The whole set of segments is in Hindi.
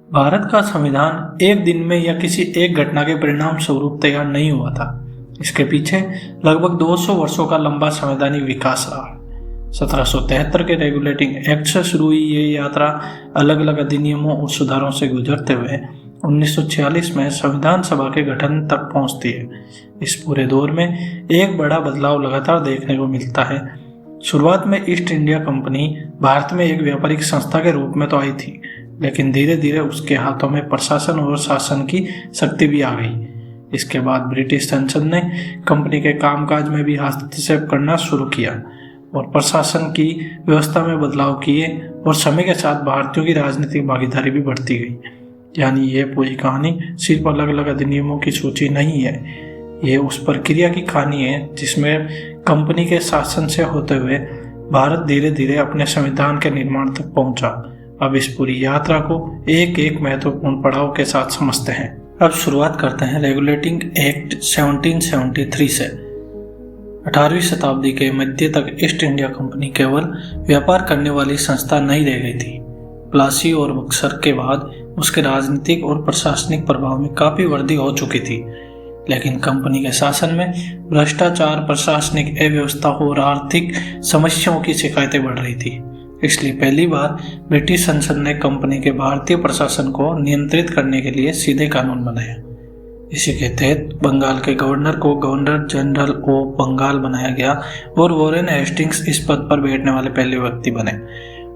भारत का संविधान एक दिन में या किसी एक घटना के परिणाम स्वरूप तैयार नहीं हुआ था। इसके पीछे लगभग 200 वर्षों का लंबा संवैधानिक विकास रहा। 1773 के रेगुलेटिंग एक्ट से शुरू हुई ये यात्रा अलग अलग अधिनियमों और सुधारों से गुजरते हुए 1946 में संविधान सभा के गठन तक पहुंचती है। इस पूरे दौर में एक बड़ा बदलाव लगातार देखने को मिलता है। शुरुआत में ईस्ट इंडिया कंपनी भारत में एक व्यापारिक संस्था के रूप में तो आई थी, लेकिन धीरे धीरे उसके हाथों में प्रशासन और शासन की शक्ति भी आ गई। इसके बाद ब्रिटिश संसद ने कंपनी के कामकाज में भी हस्तक्षेप करना शुरू किया और प्रशासन की व्यवस्था में बदलाव किए, और समय के साथ भारतीयों की राजनीतिक भागीदारी भी बढ़ती गई। यानी ये पूरी कहानी सिर्फ अलग अलग अधिनियमों की सूची नहीं है, ये उस प्रक्रिया की कहानी है जिसमें कंपनी के शासन से होते हुए भारत धीरे धीरे अपने संविधान के निर्माण तक पहुंचा। अब इस पूरी यात्रा को एक एक महत्वपूर्ण पड़ाव के साथ समझते हैं। अब शुरुआत करते हैं रेगुलेटिंग एक्ट 1773 से। 18वीं शताब्दी के मध्य तक ईस्ट इंडिया कंपनी केवल व्यापार करने वाली संस्था नहीं रह गई थी। प्लासी और बक्सर के बाद उसके राजनीतिक और प्रशासनिक प्रभाव में काफी वृद्धि हो चुकी थी, लेकिन कंपनी के शासन में भ्रष्टाचार, प्रशासनिक अव्यवस्था और आर्थिक समस्याओं की शिकायतें बढ़ रही थी। इसलिए पहली बार ब्रिटिश संसद ने कंपनी के भारतीय प्रशासन को नियंत्रित करने के लिए सीधे कानून बनाया। इसी के तहत बंगाल के गवर्नर को गवर्नर जनरल ऑफ बंगाल बनाया गया और वॉरेन हेस्टिंग्स इस पद पर बैठने वाले पहले व्यक्ति बने।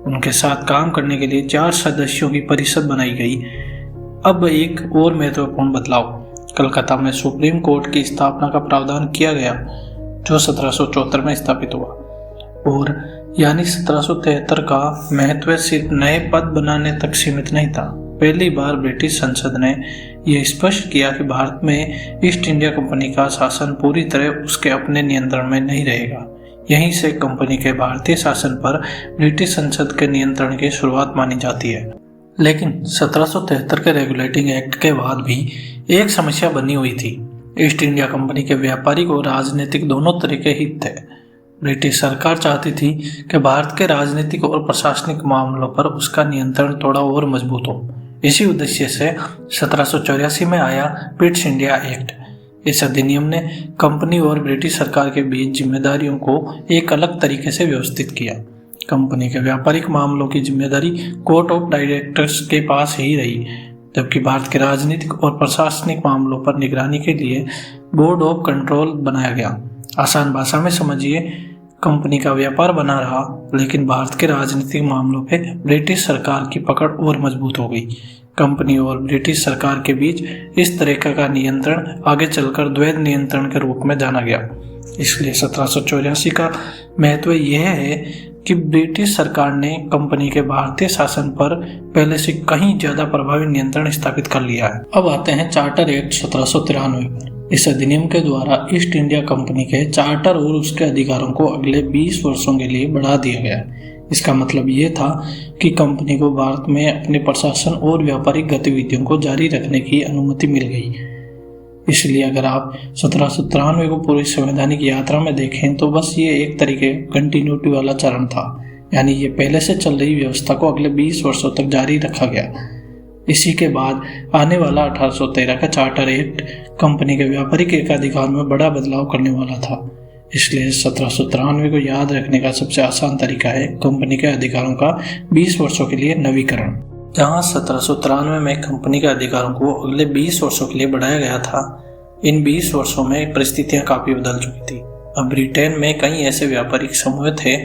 उनके साथ काम करने के लिए 4 सदस्यों की परिषद बनाई गई। अब एक और महत्वपूर्ण बदलाव, कलकत्ता में सुप्रीम कोर्ट की स्थापना का प्रावधान किया गया, जो 1774 में स्थापित हुआ। और यानी 1773 का महत्व सिर्फ नए पद बनाने तक सीमित नहीं था। पहली बार ब्रिटिश संसद ने यह स्पष्ट किया कि भारत में ईस्ट इंडिया कंपनी का शासन पूरी तरह उसके अपने नियंत्रण में नहीं रहेगा। यहीं से कंपनी के भारतीय शासन पर ब्रिटिश संसद के नियंत्रण की शुरुआत मानी जाती है। लेकिन 1773 के रेगुलेटिंग एक्ट के बाद भी एक समस्या बनी हुई थी। ईस्ट इंडिया कंपनी के व्यापारिक और राजनीतिक दोनों तरह के हित थे। ब्रिटिश सरकार चाहती थी कि भारत के राजनीतिक और प्रशासनिक मामलों पर उसका नियंत्रण थोड़ा और मजबूत हो। इसी उद्देश्य से 1784 में आया पिट्स इंडिया एक्ट। इस अधिनियम ने कंपनी और ब्रिटिश सरकार के बीच जिम्मेदारियों को एक अलग तरीके से व्यवस्थित किया। कंपनी के व्यापारिक मामलों की जिम्मेदारी कोर्ट ऑफ डायरेक्टर्स के पास ही रही, जबकि भारत के राजनीतिक और प्रशासनिक मामलों पर निगरानी के लिए बोर्ड ऑफ कंट्रोल बनाया गया। आसान भाषा में समझिए, कंपनी का व्यापार बना रहा, लेकिन भारत के राजनीतिक मामलों पे ब्रिटिश सरकार की पकड़ और मजबूत हो गई। कंपनी और ब्रिटिश सरकार के बीच इस तरह का नियंत्रण आगे चलकर द्वैध नियंत्रण के रूप में जाना गया। इसलिए 1784 का महत्व यह है कि ब्रिटिश सरकार ने कंपनी के भारतीय शासन पर पहले से कहीं ज्यादा प्रभावी नियंत्रण स्थापित कर लिया है। अब आते हैं चार्टर एक्ट 1793 पर। इस अधिनियम के द्वारा ईस्ट इंडिया कंपनी के चार्टर और उसके अधिकारों को अगले 20 वर्षों के लिए बढ़ा दिया गया। इसका मतलब ये था कि कंपनी को भारत में अपने प्रशासन और व्यापारिक गतिविधियों को जारी रखने की अनुमति मिल गई। इसलिए अगर आप 1793 को पूरी संवैधानिक यात्रा में देखें तो बस ये एक तरीके कंटिन्यूटी वाला चरण था, यानी ये पहले से चल रही व्यवस्था को अगले 20 वर्षों तक जारी रखा गया। इसी के बाद आने वाला 1813 का चार्टर एक्ट कंपनी के व्यापारिक एकाधिकार में बड़ा बदलाव करने वाला था। इसलिए 1793 को याद रखने का सबसे आसान तरीका है कंपनी के अधिकारों का 20 वर्षों के लिए नवीकरण। जहां 1793 में कंपनी के अधिकारों को अगले 20 वर्षों के लिए बढ़ाया गया था, इन 20 वर्षों में परिस्थितियां काफी बदल चुकी थी। अब ब्रिटेन में कई ऐसे व्यापारिक समूह थे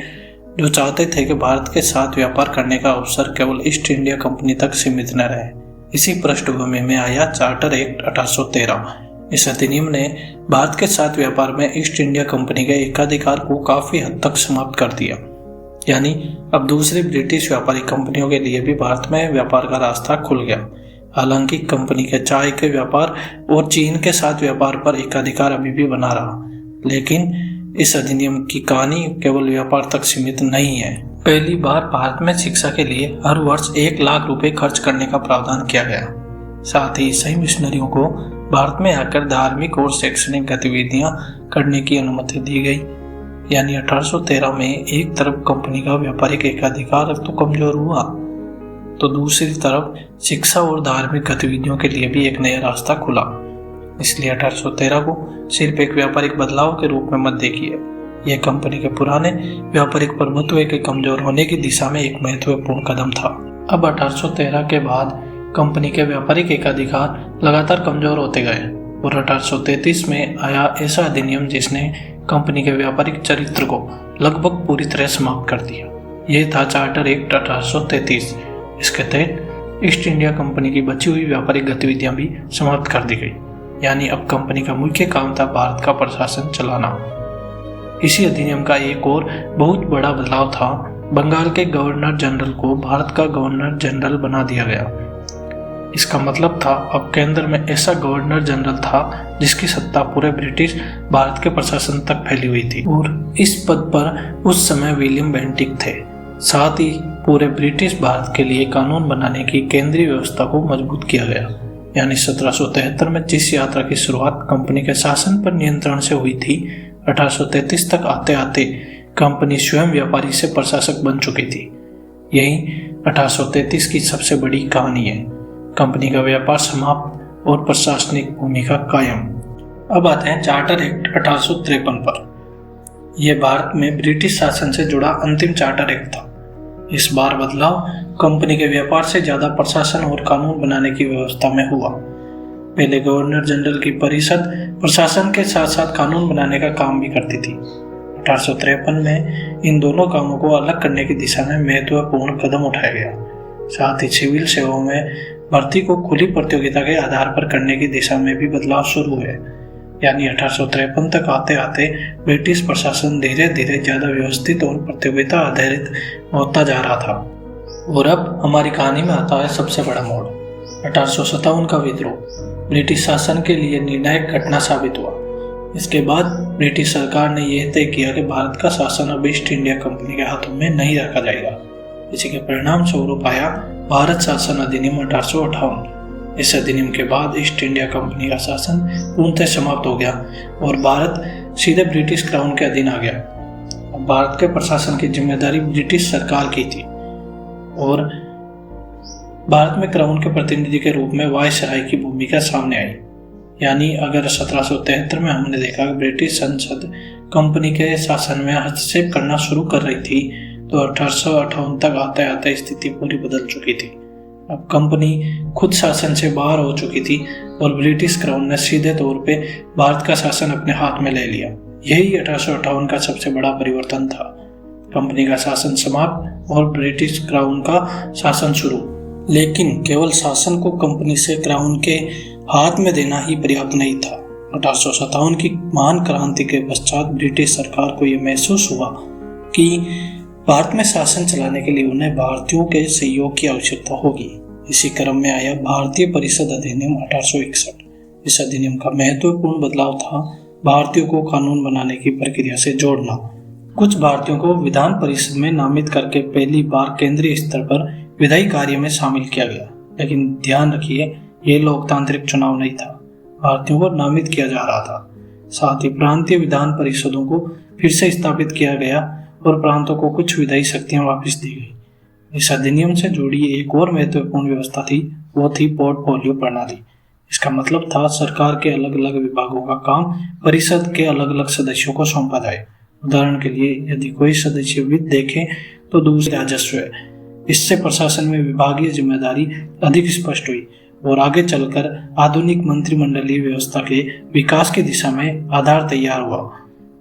जो चाहते थे कि भारत के साथ व्यापार करने का अवसर केवल ईस्ट इंडिया कंपनी तक सीमित न रहे। इसी पृष्ठभूमि में आया चार्टर एक्ट 1813। इस अधिनियम ने भारत के साथ व्यापार में ईस्ट इंडिया कंपनी के एकाधिकार को काफी हद तक समाप्त कर दिया। यानी अब दूसरी ब्रिटिश व्यापारिक कंपनियों के लिए भी भारत में व्यापार का रास्ता खुल गया। हालांकि कंपनी के चाय के व्यापार और चीन के साथ व्यापार पर एकाधिकार अभी भी बना रहा, लेकिन इस अधिनियम की कहानी केवल व्यापार तक सीमित नहीं है। पहली बार भारत में शिक्षा के लिए हर वर्ष 1 लाख रुपए खर्च करने का प्रावधान किया गया। साथ ही ईसाई मिशनरियों को भारत में आकर धार्मिक और शैक्षणिक गतिविधियां करने की अनुमति दी गई। यानी 1813 में एक तरफ कंपनी का व्यापारिक एकाधिकार तो कमजोर हुआ, तो दूसरी तरफ शिक्षा और धार्मिक गतिविधियों के लिए भी एक नया रास्ता खुला। इसलिए 1813 को सिर्फ एक व्यापारिक बदलाव के रूप में मत देखिए, यह कंपनी के पुराने व्यापारिक प्रभुत्व के कमजोर होने की दिशा में एक महत्वपूर्ण कदम था। अब 1813 के बाद कंपनी के व्यापारिक एकाधिकार लगातार कमजोर होते गए और 1833 में आया ऐसा अधिनियम जिसने कंपनी के व्यापारिक चरित्र को लगभग पूरी तरह समाप्त कर दिया। यह था चार्टर एक्ट 1833। इसके तहत ईस्ट इंडिया कंपनी की बची हुई व्यापारिक गतिविधियां भी समाप्त कर दी गई, यानी अब कंपनी का मुख्य काम था भारत का प्रशासन चलाना। इसी अधिनियम का एक और बहुत बड़ा बदलाव था, बंगाल के गवर्नर जनरल को भारत का गवर्नर जनरल बना दिया गया। इसका मतलब था अब केंद्र में ऐसा गवर्नर जनरल था जिसकी सत्ता पूरे ब्रिटिश भारत के प्रशासन तक फैली हुई थी और इस पद पर उस समय विलियम बेंटिक थे। साथ ही पूरे ब्रिटिश भारत के लिए कानून बनाने की केंद्रीय व्यवस्था को मजबूत किया गया। यानी 1773 में जिस यात्रा की शुरुआत कंपनी के शासन पर नियंत्रण से हुई थी, 1833 तक आते आते कंपनी स्वयं व्यापारी से प्रशासक बन चुकी थी। यही 1833 की सबसे बड़ी कहानी है, कंपनी का व्यापार समाप्त और प्रशासनिक भूमिका कायम। अब आते हैं चार्टर एक्ट 1853 पर। यह भारत में ब्रिटिश शासन से जुड़ा अंतिम चार्टर एक्ट था। इस बार बदलाव कंपनी के व्यापार से ज्यादा प्रशासन और कानून बनाने की व्यवस्था में हुआ। पहले गवर्नर जनरल की परिषद प्रशासन के साथ साथ कानून बनाने का काम भी करती थी। 1853 में इन दोनों कामों को अलग करने की दिशा में महत्वपूर्ण कदम उठाया गया। साथ ही सिविल सेवाओं में भर्ती को खुली प्रतियोगिता के आधार पर करने की दिशा में भी बदलाव शुरू हुए। यानी 1853 तक आते आते ब्रिटिश प्रशासन धीरे धीरे ज्यादा व्यवस्थित और प्रतियोगिता आधारित होता जा रहा था। और अब हमारी कहानी में आता है सबसे बड़ा मोड़, 1857 का विद्रोह। ब्रिटिश शासन के लिए निर्णायक घटना साबित हुआ। इसके बाद ब्रिटिश सरकार ने यह तय किया कि भारत का शासन अब ईस्ट इंडिया कंपनी के हाथों में नहीं रखा जाएगा। इसी के परिणाम स्वरूप आया भारत शासन अधिनियम 1858। इस अधिनियम के बाद ईस्ट इंडिया कंपनी का शासन पूर्णतः समाप्त हो गया और भारत सीधे ब्रिटिश क्राउन के अधीन आ गया। अब भारत के प्रशासन की जिम्मेदारी ब्रिटिश सरकार की थी और भारत में क्राउन के प्रतिनिधि के रूप में वायसराय की भूमिका सामने आई। यानी अगर 1773 में हमने देखा कि ब्रिटिश संसद कंपनी के शासन में हस्तक्षेप करना शुरू कर रही थी, तो 1858 तक आते आते स्थिति पूरी बदल चुकी थी। अब कंपनी खुद शासन से बाहर हो चुकी थी और ब्रिटिश क्राउन ने सीधे तौर पे भारत का शासन अपने हाथ में ले लिया। यही 1858 का सबसे बड़ा परिवर्तन था। कंपनी का शासन समाप्त और ब्रिटिश क्राउन का शासन शुरू। लेकिन केवल शासन को कंपनी से क्राउन के हाथ में देना ही पर्याप्त नहीं था। 1857 की महान क्रांति के पश्चात ब्रिटिश सरकार को यह महसूस हुआ कि भारत में शासन चलाने के लिए उन्हें भारतीयों के सहयोग की आवश्यकता होगी। इसी क्रम में आया भारतीय परिषद अधिनियम 1861। इस अधिनियम का महत्वपूर्ण बदलाव था भारतीयों को कानून बनाने की प्रक्रिया से जोड़ना। कुछ भारतीयों को विधान परिषद में नामित करके पहली बार केंद्रीय स्तर पर विधायी कार्य में शामिल किया गया। लेकिन ध्यान रखिए, ये लोकतांत्रिक चुनाव नहीं था, भारतीयों को नामित किया जा रहा था। साथ ही प्रांतीय विधान परिषदों को फिर से स्थापित किया गया और प्रांतों को कुछ विधायी शक्तियां वापस दी गई। इस अधिनियम से जुड़ी एक और महत्वपूर्ण व्यवस्था थी, वो थी पोर्टफोलियो प्रणाली। इसका मतलब था सरकार के अलग अलग विभागों का काम परिषद के अलग अलग सदस्यों को सौंपा जाए। उदाहरण के लिए यदि कोई सदस्य वित्त देखे तो दूसरे राजस्व है। इससे प्रशासन में विभागीय जिम्मेदारी अधिक स्पष्ट हुई और आगे चलकर आधुनिक मंत्रिमंडलीय व्यवस्था के विकास की दिशा में आधार तैयार हुआ।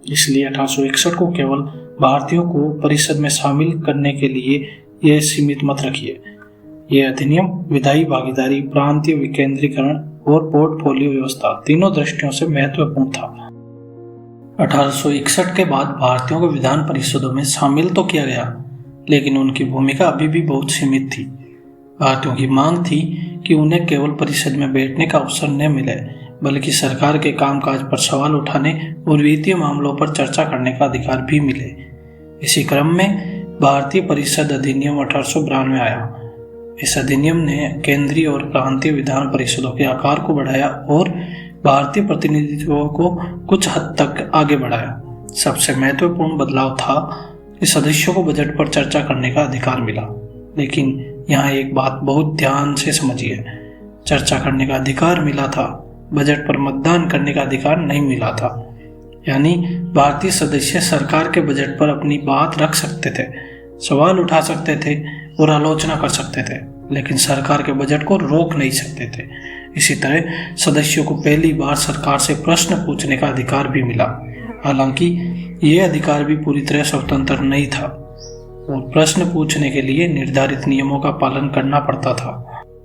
इसलिए 1861 को केवल भारतीयों को परिषद में शामिल करने के लिए यह सीमित मत रखिए। यह अधिनियम विधायी भागीदारी, प्रांतीय विकेंद्रीकरण और पोर्टफोलियो व्यवस्था तीनों दृष्टियों से महत्वपूर्ण था। 1861 के बाद भारतीयों को विधान परिषदों में शामिल तो किया गया, लेकिन उनकी भूमिका अभी भी बहुत सीमित थी। भारतीयों की मांग थी कि उन्हें केवल परिषद में बैठने का अवसर न मिले, बल्कि सरकार के कामकाज पर सवाल उठाने और वित्तीय मामलों पर चर्चा करने का अधिकार भी मिले। इसी क्रम में भारतीय परिषद अधिनियम 1892 आया। इस अधिनियम ने केंद्रीय और प्रांतीय विधान परिषदों के आकार को बढ़ाया और भारतीय प्रतिनिधित्व को कुछ हद तक आगे बढ़ाया। सबसे महत्वपूर्ण बदलाव था कि सदस्यों को बजट पर चर्चा करने का अधिकार मिला। लेकिन यहाँ एक बात बहुत ध्यान से समझिए, चर्चा करने का अधिकार मिला था, बजट पर मतदान करने का अधिकार नहीं मिला था। यानी भारतीय सदस्य सरकार के बजट पर अपनी बात रख सकते थे, सवाल उठा सकते थे और आलोचना कर सकते थे, लेकिन सरकार के बजट को रोक नहीं सकते थे। इसी तरह सदस्यों को पहली बार सरकार से प्रश्न पूछने का अधिकार भी मिला। हालांकि ये अधिकार भी पूरी तरह स्वतंत्र नहीं था और प्रश्न पूछने के लिए निर्धारित नियमों का पालन करना पड़ता था।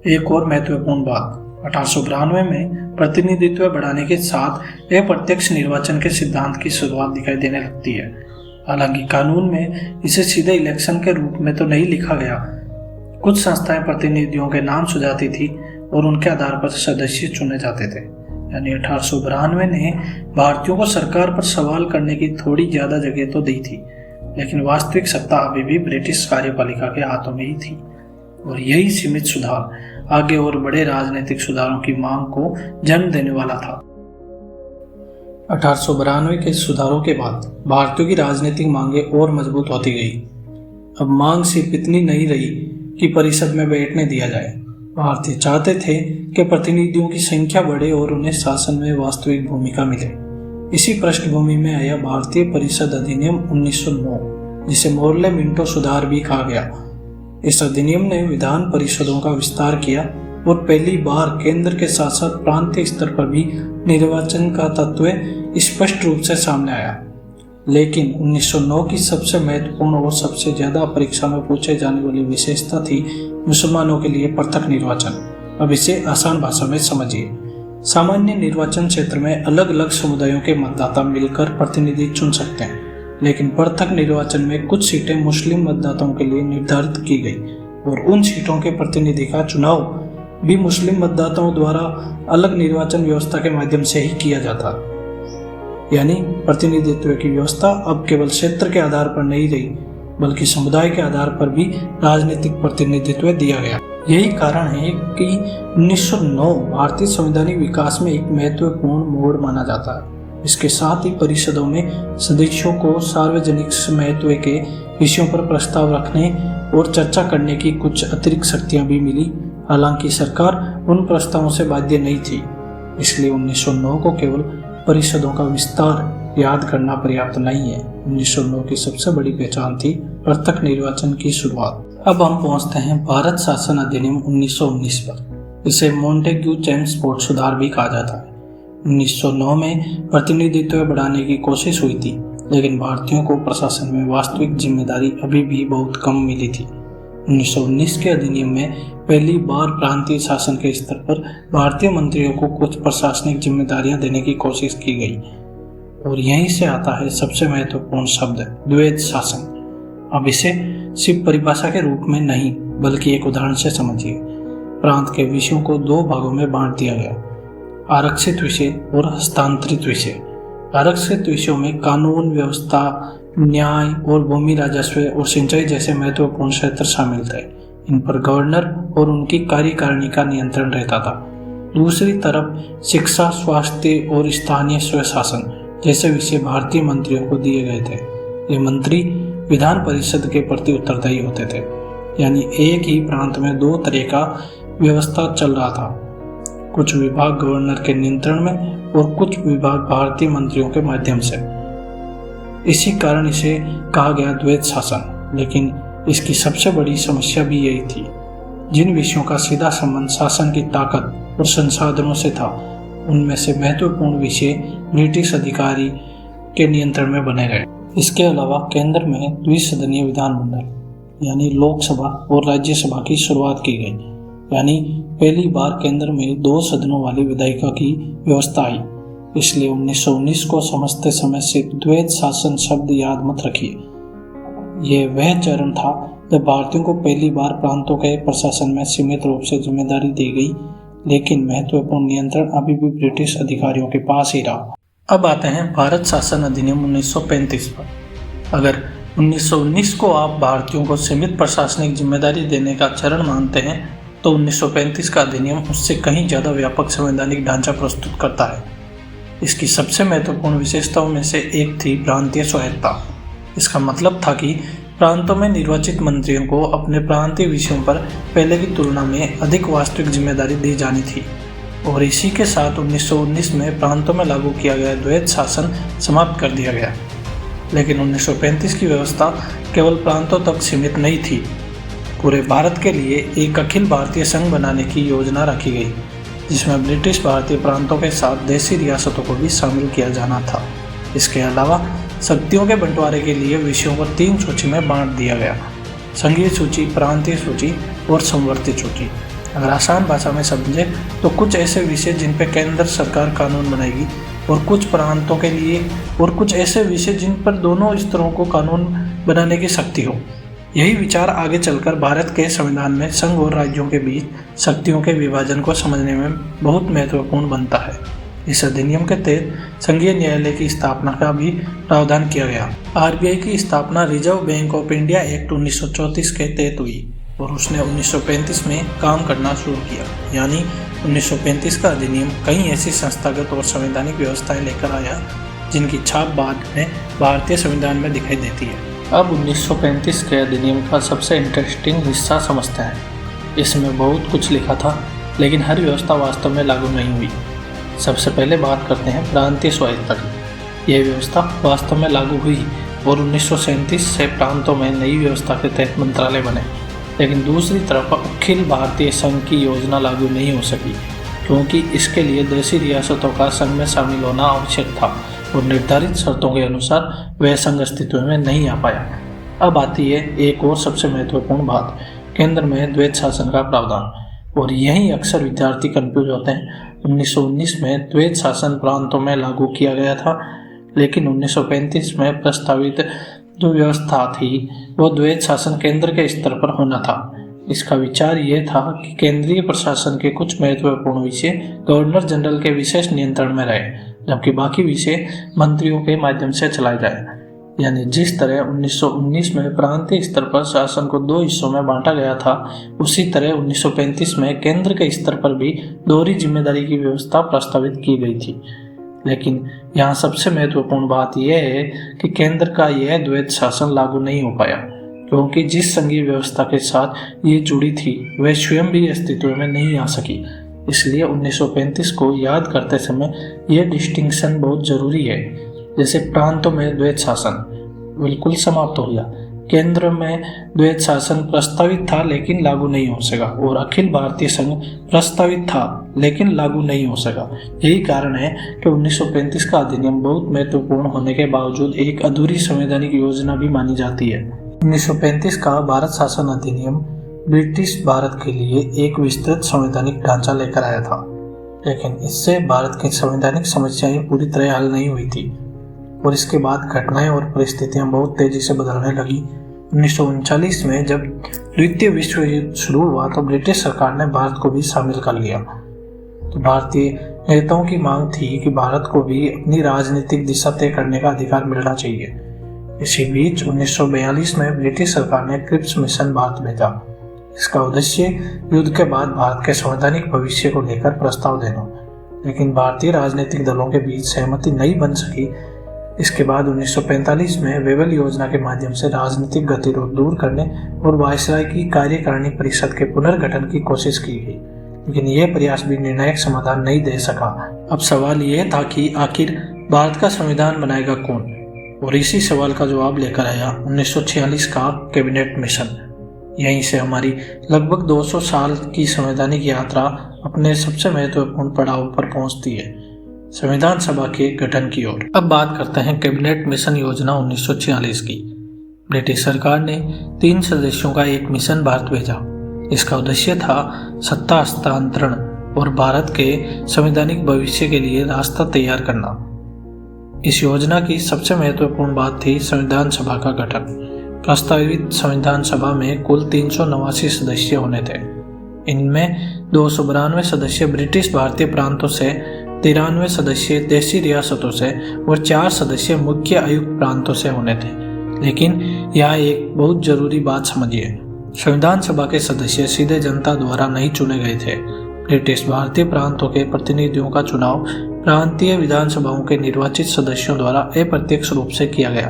एक और महत्वपूर्ण बात, 1892 में प्रतिनिधित्व बढ़ाने के साथ अप्रत्यक्ष निर्वाचन के सिद्धांत की शुरुआत दिखाई देने लगती है। हालांकि कानून में इसे सीधे इलेक्शन के रूप में तो नहीं लिखा गया। कुछ संस्थाएं प्रतिनिधियों के नाम सुझाती थी और उनके आधार पर सदस्य चुने जाते थे। यानी 1892 ने भारतीयों को सरकार पर सवाल करने की थोड़ी ज्यादा जगह तो दी थी, लेकिन वास्तविक सत्ता अभी भी ब्रिटिश कार्यपालिका के हाथों में ही थी। और यही सीमित सुधार आगे और बड़े राजनीतिक सुधारों की मांग को जन्म देने वाला था। 1892 के सुधारों के बाद भारतीयों की राजनीतिक मांगें और मजबूत होती गई। अब मांग सिर्फ इतनी नहीं रही कि परिषद में बैठने दिया जाए। भारतीय चाहते थे कि प्रतिनिधियों की संख्या बढ़े और उन्हें शासन में वास्तविक भूमिका मिले। इसी पृष्ठभूमि में आया भारतीय परिषद अधिनियम 1909, जिसे मोर्ले मिंटो सुधार भी कहा गया। इस अधिनियम ने विधान परिषदों का विस्तार किया और पहली बार केंद्र के साथ साथ प्रांतीय स्तर पर भी निर्वाचन का तत्व स्पष्ट रूप से सामने आया। लेकिन 1909 की सबसे महत्वपूर्ण और सबसे ज्यादा परीक्षा में पूछे जाने वाली विशेषता थी मुसलमानों के लिए पृथक निर्वाचन। अब इसे आसान भाषा में समझिए। सामान्य निर्वाचन क्षेत्र में अलग अलग समुदायों के मतदाता मिलकर प्रतिनिधि चुन सकते हैं, लेकिन पृथक निर्वाचन में कुछ सीटें मुस्लिम मतदाताओं के लिए निर्धारित की गई और उन सीटों के प्रतिनिधि का चुनाव भी मुस्लिम मतदाताओं द्वारा अलग निर्वाचन व्यवस्था के माध्यम से ही किया जाता। यानी प्रतिनिधित्व की व्यवस्था अब केवल क्षेत्र के आधार पर नहीं रही, बल्कि समुदाय के आधार पर भी राजनीतिक प्रतिनिधित्व दिया गया। यही कारण है कि 1909 भारतीय संवैधानिक विकास में एक महत्वपूर्ण मोड़ माना जाता है। इसके साथ ही परिषदों में सदस्यों को सार्वजनिक महत्व के विषयों पर प्रस्ताव रखने और चर्चा करने की कुछ अतिरिक्त शक्तियां भी मिली। हालांकि सरकार उन प्रस्तावों से बाध्य नहीं थी, इसलिए 1909 को केवल परिषदों का विस्तार याद करना पर्याप्त नहीं है। 1909 की सबसे बड़ी पहचान थी पृथक निर्वाचन की शुरुआत। अब हम पहुंचते हैं भारत शासन अधिनियम 1919 पर। इसे मोंटेग्यू चेम्सफोर्ड सुधार भी कहा जाता है। 1909 में प्रतिनिधित्व बढ़ाने की कोशिश हुई थी, लेकिन भारतीयों को प्रशासन में वास्तविक जिम्मेदारी अभी भी बहुत कम मिली थी। 1919 के अधिनियम में पहली बार प्रांतीय शासन के स्तर पर भारतीय मंत्रियों को कुछ प्रशासनिक जिम्मेदारियां देने की कोशिश की गई और यहीं से आता है सबसे महत्वपूर्ण शब्द द्वैध शासन। अब इसे सिर्फ परिभाषा के रूप में नहीं, बल्कि एक उदाहरण से समझिए। प्रांत के विषयों को दो भागों में बांट दिया गया, आरक्षित विषय और हस्तांतरित विषय। आरक्षित विषयों में कानून व्यवस्था, न्याय और भूमि राजस्व और सिंचाई जैसे महत्वपूर्ण क्षेत्र शामिल थे। इन पर गवर्नर और उनकी कार्यकारिणी का नियंत्रण रहता था। दूसरी तरफ शिक्षा, स्वास्थ्य और स्थानीय स्वशासन जैसे विषय भारतीय मंत्रियों को दिए गए थे। ये मंत्री विधान परिषद के प्रति उत्तरदायी होते थे। यानी एक ही प्रांत में दो तरह का व्यवस्था चल रहा था, कुछ विभाग गवर्नर के नियंत्रण में और कुछ विभाग भारतीय मंत्रियों के माध्यम से। इसी कारण इसे कहा गया द्वैध शासन। लेकिन इसकी सबसे बड़ी समस्या भी यही थी, जिन विषयों का सीधा संबंध शासन की ताकत और संसाधनों से था, उनमें से महत्वपूर्ण विषय ब्रिटिश अधिकारी के नियंत्रण में बने रहे। इसके अलावा केंद्र में द्विसदनीय विधानमंडल यानी लोकसभा और राज्यसभा की शुरुआत की गई। यानी पहली बार केंद्र में दो सदनों वाली विधायिका की व्यवस्था आई। इसलिए 1919 को समझते समय सिर्फ द्वैध शासन शब्द याद मत रखिए। यह वह चरण था जब भारतीयों को पहली बार प्रांतों के प्रशासन में सीमित रूप से जिम्मेदारी दी गई, लेकिन महत्वपूर्ण नियंत्रण अभी भी ब्रिटिश अधिकारियों के पास ही रहा। अब आते हैं भारत शासन अधिनियम 1935 पर। अगर 1919 को आप भारतीयों को सीमित प्रशासनिक जिम्मेदारी देने का चरण मानते हैं, तो 1935 का अधिनियम उससे कहीं ज़्यादा व्यापक संवैधानिक ढांचा प्रस्तुत करता है। इसकी सबसे महत्वपूर्ण विशेषताओं में से एक थी प्रांतीय स्वायत्तता। इसका मतलब था कि प्रांतों में निर्वाचित मंत्रियों को अपने प्रांतीय विषयों पर पहले की तुलना में अधिक वास्तविक जिम्मेदारी दी जानी थी और इसी के साथ 1919 में प्रांतों में लागू किया गया द्वैत शासन समाप्त कर दिया गया। लेकिन 1935 की व्यवस्था केवल प्रांतों तक सीमित नहीं थी। पूरे भारत के लिए एक अखिल भारतीय संघ बनाने की योजना रखी गई, जिसमें ब्रिटिश भारतीय प्रांतों के साथ देशी रियासतों को भी शामिल किया जाना था। इसके अलावा शक्तियों के बंटवारे के लिए विषयों को 3 सूची में बांट दिया गया: संघीय सूची, प्रांतीय सूची और संवर्धित सूची। अगर आसान भाषा में समझे तो कुछ ऐसे विषय जिन पर केंद्र सरकार कानून बनाएगी और कुछ प्रांतों के लिए, और कुछ ऐसे विषय जिन पर दोनों स्तरों को कानून बनाने की शक्ति हो। यही विचार आगे चलकर भारत के संविधान में संघ और राज्यों के बीच शक्तियों के विभाजन को समझने में बहुत महत्वपूर्ण बनता है। इस अधिनियम के तहत संघीय न्यायालय की स्थापना का भी प्रावधान किया गया। आरबीआई की स्थापना reserve bank of India act 1934 के तहत हुई और उसने 1935 में काम करना शुरू किया। यानी 1935 का अधिनियम कई ऐसी संस्थागत और संवैधानिक व्यवस्थाएं लेकर आया जिनकी छाप बाद में भारतीय संविधान में दिखाई देती है। अब 1935 के अधिनियम का सबसे इंटरेस्टिंग हिस्सा समझते हैं। इसमें बहुत कुछ लिखा था, लेकिन हर व्यवस्था वास्तव में लागू नहीं हुई। सबसे पहले बात करते हैं प्रांतीय स्वायत्तता की। यह व्यवस्था वास्तव में लागू हुई और 1937 से प्रांतों में नई व्यवस्था के तहत मंत्रालय बने। लेकिन दूसरी तरफ अखिल भारतीय संघ की योजना लागू नहीं हो सकी, क्योंकि इसके लिए देशी रियासतों का संघ में शामिल होना आवश्यक था और निर्धारित शर्तों के अनुसार वह संघ अस्तित्व में नहीं आ पाया। अब आती है एक और सबसे महत्वपूर्ण बात, केंद्र में द्वैत शासन का प्रावधान। और यही अक्सर विद्यार्थी कंफ्यूज होते हैं। 1919 में द्वैत शासन प्रांतों में लागू किया गया था, लेकिन 1935 में प्रस्तावित जो व्यवस्था थी वो द्वैत शासन केंद्र के स्तर पर होना था। इसका विचार ये था कि केंद्रीय प्रशासन के कुछ महत्वपूर्ण विषय गवर्नर जनरल के विशेष नियंत्रण में रहे, जबकि बाकी विषय मंत्रियों के माध्यम से चलाए जाए। यानी जिस तरह 1919 में प्रांतीय स्तर पर शासन को 2 हिस्सों में बांटा गया था, उसी तरह 1935 में केंद्र के स्तर पर भी दोहरी जिम्मेदारी की व्यवस्था प्रस्तावित की गई थी। लेकिन यहाँ सबसे महत्वपूर्ण बात यह है कि केंद्र का यह द्वैत शासन लागू नहीं हो पाया, क्योंकि जिस संघीय व्यवस्था के साथ ये जुड़ी थी वह स्वयं भी अस्तित्व में नहीं आ सकी। इसलिए 1935 को याद करते समय यह डिस्टिंक्शन बहुत जरूरी है। जैसे प्रांतों में द्वैत शासन बिल्कुल समाप्त हो गया, केंद्र में द्वैत शासन प्रस्तावित था लेकिन लागू नहीं हो सका, और अखिल भारतीय संघ प्रस्तावित था लेकिन लागू नहीं हो सका। यही कारण है कि 1935 का अधिनियम बहुत महत्वपूर्ण होने के बावजूद एक अधूरी संवैधानिक योजना भी मानी जाती है। 1935 का भारत शासन अधिनियम ब्रिटिश भारत के लिए एक विस्तृत संवैधानिक ढांचा लेकर आया था, लेकिन इससे भारत की संवैधानिक समस्याएं पूरी तरह हल नहीं हुई थी और इसके बाद घटनाएं और परिस्थितियां बहुत तेजी से बदलने लगी। 1939 में जब द्वितीय विश्व युद्ध शुरू हुआ तो ब्रिटिश सरकार ने भारत को भी शामिल कर लिया। तो भारतीय नेताओं की मांग थी कि भारत को भी अपनी राजनीतिक दिशा तय करने का अधिकार मिलना चाहिए। इसी बीच 1942 में ब्रिटिश सरकार ने क्रिप्स मिशन भारत भेजा। इसका उद्देश्य युद्ध के बाद भारत के संवैधानिक भविष्य को लेकर प्रस्ताव देना, लेकिन भारतीय राजनीतिक दलों के बीच सहमति नहीं बन सकी। इसके बाद 1945 में वेवल योजना के माध्यम से राजनीतिक गतिरोध दूर करने और वायसराय की कार्यकारिणी परिषद के पुनर्गठन की कोशिश की गई, लेकिन यह प्रयास भी निर्णायक समाधान नहीं दे सका। अब सवाल यह था कि आखिर भारत का संविधान बनाएगा कौन, और इसी सवाल का जवाब लेकर आया 1946 का कैबिनेट मिशन। यहीं से हमारी लगभग 200 साल की संवैधानिक यात्रा अपने सबसे महत्वपूर्ण पड़ाव पर पहुंचती है, संविधान सभा के गठन की ओर। अब बात करते हैं कैबिनेट मिशन योजना 1946 की। ब्रिटिश सरकार ने 3 सदस्यों का एक मिशन भारत भेजा। इसका उद्देश्य था सत्ता हस्तांतरण और भारत के संवैधानिक भविष्य के लिए रास्ता तैयार करना। इस योजना की सबसे महत्वपूर्ण बात थी संविधान सभा का गठन। प्रस्तावित संविधान सभा में कुल 389 सदस्य होने थे। इनमें 292 सदस्य ब्रिटिश भारतीय प्रांतों से, 93 सदस्य देशी रियासतों से और 4 सदस्य मुख्य आयुक्त प्रांतों से होने थे। लेकिन यहाँ एक बहुत जरूरी बात समझिए, संविधान सभा के सदस्य सीधे जनता द्वारा नहीं चुने गए थे। ब्रिटिश भारतीय प्रांतों के प्रतिनिधियों का चुनाव प्रांतीय विधानसभाओं के निर्वाचित सदस्यों द्वारा अप्रत्यक्ष रूप से किया गया।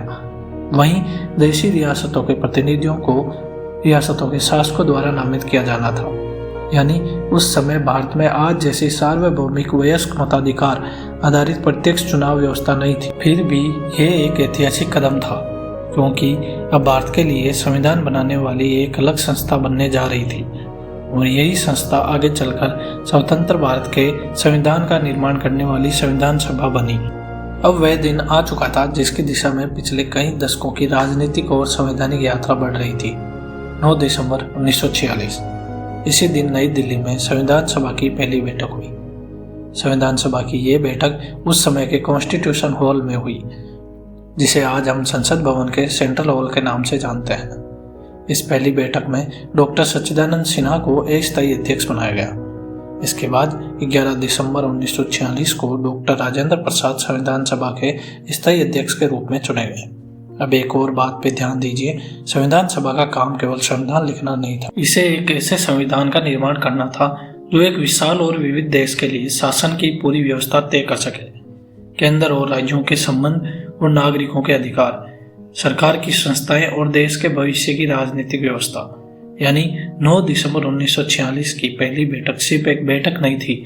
वहीं देशी रियासतों के प्रतिनिधियों को रियासतों के शासकों द्वारा नामित किया जाना था। यानी उस समय भारत में आज जैसी सार्वभौमिक वयस्क मताधिकार आधारित प्रत्यक्ष चुनाव व्यवस्था नहीं थी। फिर भी यह एक ऐतिहासिक कदम था, क्योंकि अब भारत के लिए संविधान बनाने वाली एक अलग संस्था बनने जा रही थी और यही संस्था आगे चलकर स्वतंत्र भारत के संविधान का निर्माण करने वाली संविधान सभा बनी। अब वह दिन आ चुका था जिसकी दिशा में पिछले कई दशकों की राजनीतिक और संवैधानिक यात्रा बढ़ रही थी। 9 दिसंबर 1946 इसी दिन नई दिल्ली में संविधान सभा की पहली बैठक हुई। संविधान सभा की ये बैठक उस समय के कॉन्स्टिट्यूशन हॉल में हुई, जिसे आज हम संसद भवन के सेंट्रल हॉल के नाम से जानते हैं। इस पहली बैठक में डॉक्टर सच्चिदानंद सिन्हा को अस्थायी अध्यक्ष बनाया गया। इसके बाद 11 दिसंबर 1946 को डॉक्टर राजेंद्र प्रसाद संविधान सभा के स्थायी अध्यक्ष के रूप में चुने गए। अब एक और बात पे ध्यान दीजिए, संविधान सभा का काम केवल संविधान लिखना नहीं था, इसे एक ऐसे संविधान का निर्माण करना था जो एक विशाल और विविध देश के लिए शासन की पूरी व्यवस्था तय कर सके। केंद्र और राज्यों के संबंध और नागरिकों के अधिकार, सरकार की संस्थाएं और देश के भविष्य की राजनीतिक व्यवस्था। यानी 9 दिसंबर 1946 की पहली बैठक सिर्फ एक बैठक नहीं थी,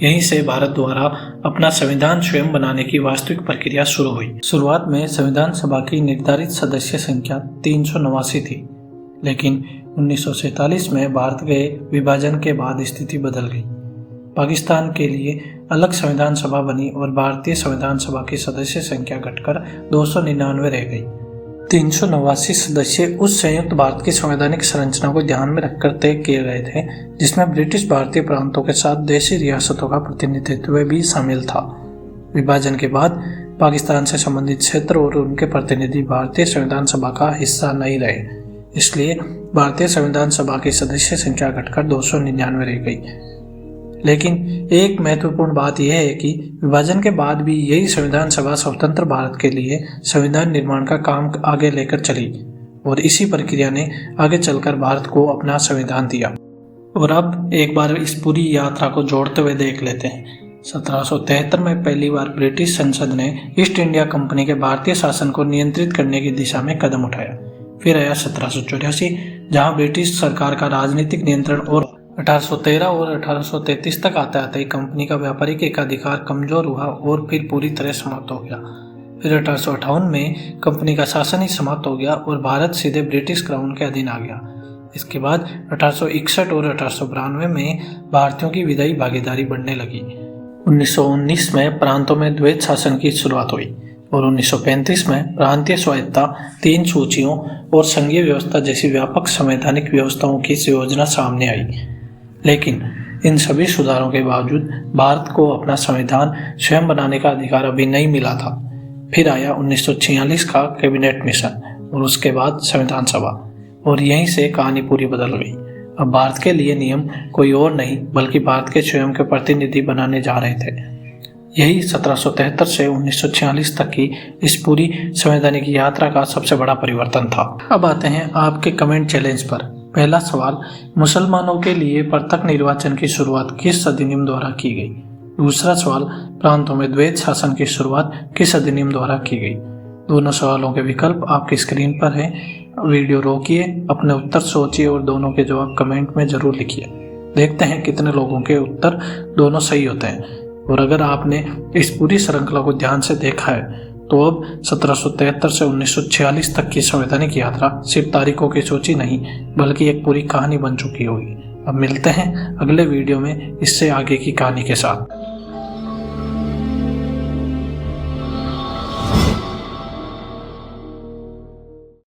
यहीं से भारत द्वारा अपना संविधान स्वयं बनाने की वास्तविक प्रक्रिया शुरू हुई। शुरुआत में संविधान सभा की निर्धारित सदस्य संख्या 389 थी, लेकिन 1947 में भारत के विभाजन के बाद स्थिति बदल गई। पाकिस्तान के लिए अलग संविधान सभा बनी और भारतीय संविधान सभा की सदस्य संख्या घटकर 299 रह गई। 389 सदस्य उस संयुक्त भारत की संवैधानिक संरचना को ध्यान में रखकर तय किए गए थे, जिसमें ब्रिटिश भारतीय प्रांतों के साथ देशी रियासतों का प्रतिनिधित्व भी शामिल था। विभाजन के बाद पाकिस्तान से संबंधित क्षेत्र और उनके प्रतिनिधि भारतीय संविधान सभा का हिस्सा नहीं रहे, इसलिए भारतीय संविधान सभा की सदस्य संख्या घटकर 299 रह गई। लेकिन एक महत्वपूर्ण बात यह है कि विभाजन के बाद भी यही संविधान सभा स्वतंत्र भारत के लिए संविधान निर्माण का काम आगे लेकर चली और इसी प्रक्रिया ने आगे चलकर भारत को अपना संविधान दिया। और अब एक बार इस पूरी यात्रा को जोड़ते हुए देख लेते हैं। 1773 में पहली बार ब्रिटिश संसद ने ईस्ट इंडिया कंपनी के भारतीय शासन को नियंत्रित करने की दिशा में कदम उठाया। फिर आया 1784, जहां ब्रिटिश सरकार का राजनीतिक नियंत्रण, और 1813 और 1833 तक आते आते कंपनी का व्यापारिक एकाधिकार कमजोर हुआ और फिर पूरी तरह समाप्त हो गया। फिर 1858 में कंपनी का शासन ही समाप्त हो गया और भारत सीधे ब्रिटिश क्राउन के अधीन आ गया। इसके बाद 1861 और 1892 में भारतीयों की विधायी भागीदारी बढ़ने लगी। 1919 में प्रांतों में द्वैत शासन की शुरुआत हुई और 1935 में प्रांतीय स्वायत्तता, 3 सूचियों और संघीय व्यवस्था जैसी व्यापक संवैधानिक व्यवस्थाओं की योजना सामने आई। लेकिन इन सभी सुधारों के बावजूद भारत को अपना संविधान स्वयं बनाने का अधिकार अभी नहीं मिला था। फिर आया 1946 का कैबिनेट मिशन और उसके बाद संविधान सभा, और यहीं से कहानी पूरी बदल गई। अब भारत के लिए नियम कोई और नहीं बल्कि भारत के स्वयं के प्रतिनिधि बनाने जा रहे थे। यही 1773 से 1946 तक की इस पूरी संवैधानिक यात्रा का सबसे बड़ा परिवर्तन था। अब आते हैं आपके कमेंट चैलेंज पर। पहला सवाल, मुसलमानों के लिए पृथक निर्वाचन की शुरुआत किस अधिनियम द्वारा की गई? दूसरा सवाल, प्रांतों में द्वैत शासन की शुरुआत किस अधिनियम द्वारा की गई? दोनों सवालों के विकल्प आपकी स्क्रीन पर है। वीडियो रोकिए, अपने उत्तर सोचिए और दोनों के जवाब कमेंट में जरूर लिखिए। देखते हैं कितने लोगों के उत्तर दोनों सही होते हैं। और अगर आपने इस पूरी श्रृंखला को ध्यान से देखा है तो अब 1773 से 1946 तक की संवैधानिक यात्रा सिर्फ तारीखों की सूची नहीं बल्कि एक पूरी कहानी बन चुकी होगी। अब मिलते हैं अगले वीडियो में इससे आगे की कहानी के साथ।